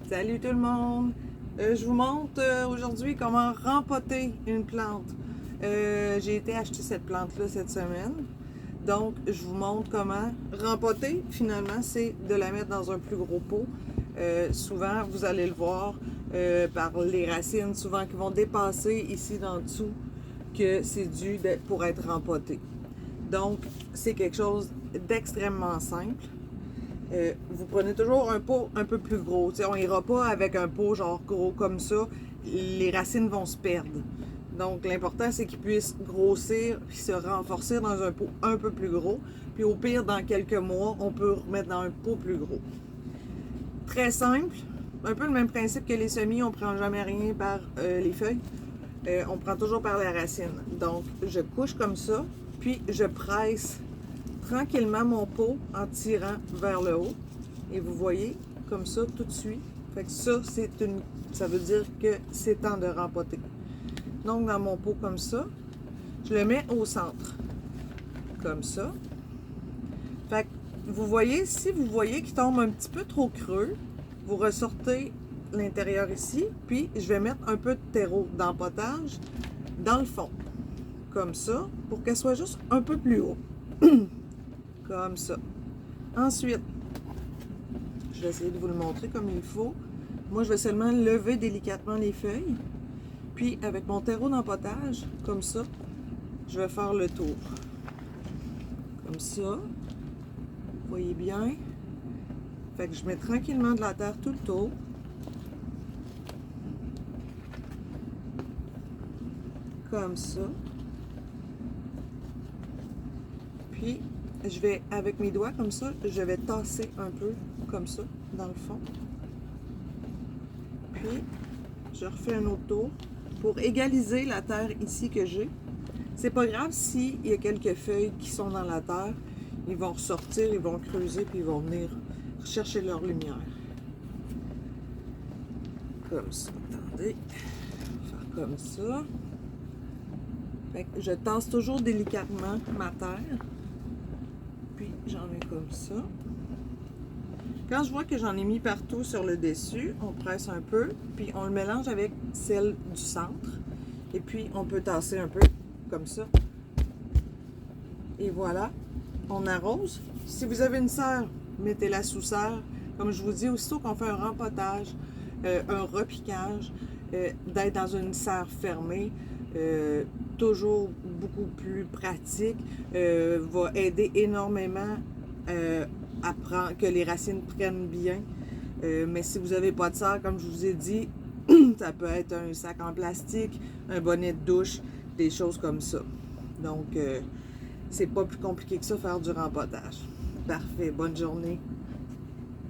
Salut tout le monde! Je vous montre aujourd'hui comment rempoter une plante. J'ai été acheter cette plante-là cette semaine. Donc, je vous montre comment rempoter. Finalement, c'est de la mettre dans un plus gros pot. Souvent, vous allez le voir par les racines, souvent qui vont dépasser ici d'en dessous, que c'est dû pour être rempoté. Donc, c'est quelque chose d'extrêmement simple. Vous prenez toujours un pot un peu plus gros. T'sais, on n'ira pas avec un pot genre gros comme ça. Les racines vont se perdre. Donc, l'important, c'est qu'ils puissent grossir et se renforcer dans un pot un peu plus gros. Puis au pire, dans quelques mois, on peut remettre dans un pot plus gros. Très simple. Un peu le même principe que les semis. On ne prend jamais rien par les feuilles. On prend toujours par la racine. Donc, je couche comme ça. Puis, je presse tranquillement mon pot en tirant vers le haut. Et vous voyez, comme ça, tout de suite. Fait que ça, ça veut dire que c'est temps de rempoter. Donc, dans mon pot comme ça, je le mets au centre. Comme ça. Fait que vous voyez, si vous voyez qu'il tombe un petit peu trop creux, vous ressortez l'intérieur ici, puis je vais mettre un peu de terreau d'empotage dans le fond. Comme ça, pour qu'elle soit juste un peu plus haut. Comme ça. Ensuite, je vais essayer de vous le montrer comme il faut. Moi, je vais seulement lever délicatement les feuilles. Puis, avec mon terreau d'empotage, comme ça, je vais faire le tour. Comme ça. Vous voyez bien. Fait que je mets tranquillement de la terre tout le tour. Comme ça. Puis, je vais, avec mes doigts comme ça, je vais tasser un peu comme ça, dans le fond. Puis, je refais un autre tour pour égaliser la terre ici que j'ai. C'est pas grave s'il y a quelques feuilles qui sont dans la terre. Ils vont ressortir, ils vont creuser, puis ils vont venir chercher leur lumière. Comme ça. Attendez. Faire comme ça. Fait que je tasse toujours délicatement ma terre. Puis j'en mets comme ça. Quand je vois que j'en ai mis partout sur le dessus, on presse un peu, puis on le mélange avec celle du centre. Et puis on peut tasser un peu comme ça. Et voilà, on arrose. Si vous avez une serre, mettez-la sous serre. Comme je vous dis, aussitôt qu'on fait un rempotage, un repiquage, d'être dans une serre fermée, toujours beaucoup plus pratique, va aider énormément à que les racines prennent bien. Mais si vous n'avez pas de serre, comme je vous ai dit, ça peut être un sac en plastique, un bonnet de douche, des choses comme ça. Donc, c'est pas plus compliqué que ça, faire du rempotage. Parfait, bonne journée.